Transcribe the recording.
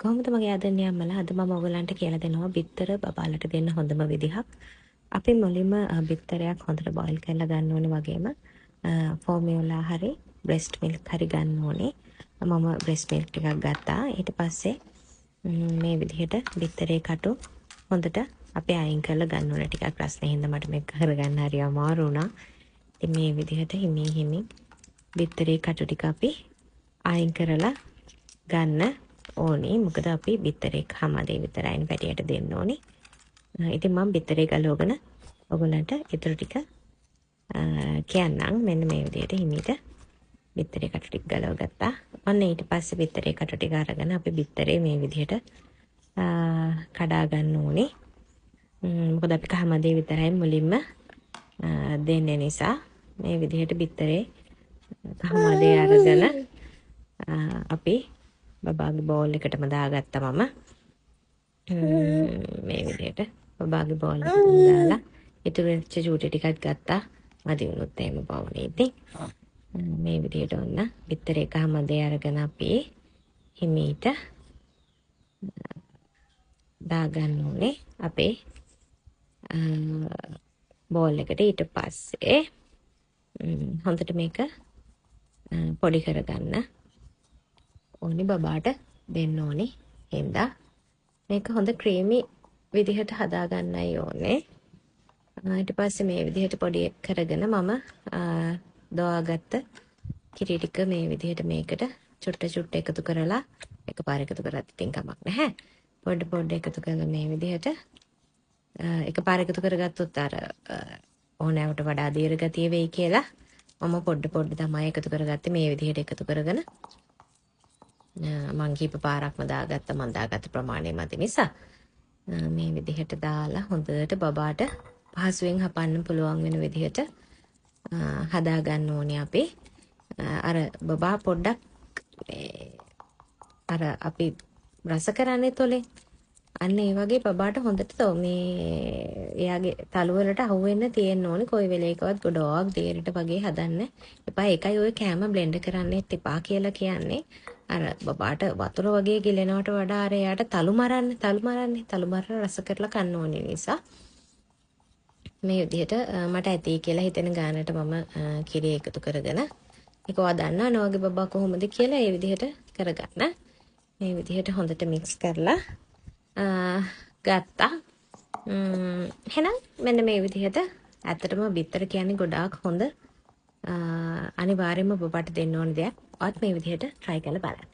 කොහොමද මගේ ආදරණීය අම්මලා අද මම ඔයගලන්ට කියලා දෙනවා බිත්තර බබාලට දෙන්න හොඳම විදිහක්. අපි මුලින්ම බිත්තරයක් හොඳට බොයිල් කරලා ගන්න ඕනේ වගේම ෆෝමියුලා හරි බ්‍රෙස්ට් මිල්ක් හරි ගන්න ඕනේ. මම බ්‍රෙස්ට් මිල්ක් ටිකක් ගත්තා. ඊට පස්සේ මේ විදිහට බිත්තරේ කටු හොඳට අපි අයින් කරලා ගන්න ඕනේ. ටිකක් රස්නේ හින්දා මට මේක කරගන්න හරි අමාරු වුණා. ඉතින් මේ විදිහට හිමින් හිමින් බිත්තරේ කටු ටික අපි අයින් කරලා ගන්න ඕනේ. මොකද අපි බිත්තරේ හැමදේ විතරයින් පැටියට දෙන්න ඕනේ. ඉතින් මම බිත්තරේ ගලවගෙන ඔයගලන්ට ඊටු ටික කියන්නම්. මෙන්න මේ විදිහට හිමීට බිත්තරේ කටු ටික ගලව ගත්තා. ඔන්න ඊට පස්සේ බිත්තරේ කටු ටික අරගෙන අපි බිත්තරේ මේ විදිහට කඩා ගන්න ඕනේ. මොකද අපි හැමදේ විතරයි මුලින්ම දෙන්නේ නිසා මේ විදිහට බිත්තරේ හැමදේ අරගෙන අපි බබාගේ බෝල් එකටම දාගත්තා මම. මේ විදිහට බබාගේ බෝල් එකටම දාලා ඉතුරු වෙච්ච චූටි ටිකක් ගත්තා. මදි වුණොත් එහෙම බවුනේ ඉතින්. මේ විදිහට ඔන්න බිත්තරේ කහමදේ අරගෙන අපි හිමීට දාගන්න ඕනේ අපේ බෝල් එකට. ඊට පස්සේ හොඳට මේක පොඩි කරගන්න ඕනේ බබාට දෙන්න ඕනේ. හින්දා මේක හොඳ ක්‍රීමි විදිහට හදාගන්නයි ඕනේ. ඊට පස්සේ මේ විදිහට පොඩි කරගෙන මම දෝවාගත්ත කිරි ටික මේ විදිහට මේකට චුට්ට එකතු කරලා එකපාර එකතු කරත් ඉතින් කමක් නැහැ. පොඩ එකතු කරලා මේ විදිහට එකපාර එකතු කරගත්තොත් අර ඕනෑවට වඩා දීර්ඝ ගතිය වෙයි කියලා මම පොඩ තමයි එකතු කරගත්තේ. මේ විදිහට එකතු කරගෙන මං කීප පාරක්ම දාගත්තා. මං දාගත්ත ප්‍රමාණය මත නිසා මේ විදිහට දාලා හොඳට බබාට පහසුවෙන් හපන්න පුළුවන් වෙන විදිහට හදා ගන්න ඕනේ අපි. අර බබා පොඩ්ඩක් අර අපි රස කරන්නේ තොලේ. අන්න ඒ වගේ බබාට හොඳට මේ එයාගේ තලු වලට අහු වෙන්න තියෙන්න ඕනේ. කොයි වෙලේකවත් ගොඩක් දෙයකට වගේ හදන්න එපා. ඒකයි ඔය කෑම බ්ලෙන්ඩ් කරන්නෙත් එපා කියලා කියන්නේ. අර බබාට වතුර වගේ ගිලෙනවට වඩා අර එයාට තලු මරන්න රස කරලා කන්න ඕනේ නිසා මේ විදිහට මට ඇති කියලා හිතෙන ගානට මම කිරි එකතු කරගෙන ඒක ඔයා දන්නවනේ ඔයගේ බබා කොහොමද කියලා ඒ විදිහට කරගන්න. මේ විදිහට හොඳට මික්ස් කරලා ගත්තා. එහෙනම් මෙන්න මේ විදිහට ඇත්තටම බිත්තර කියන්නේ ගොඩාක් හොඳ අනිවාර්යයෙන්ම බබාට දෙන්න ඕන දෙයක්. ඔයත් මේ විදිහට try කරලා බලන්න.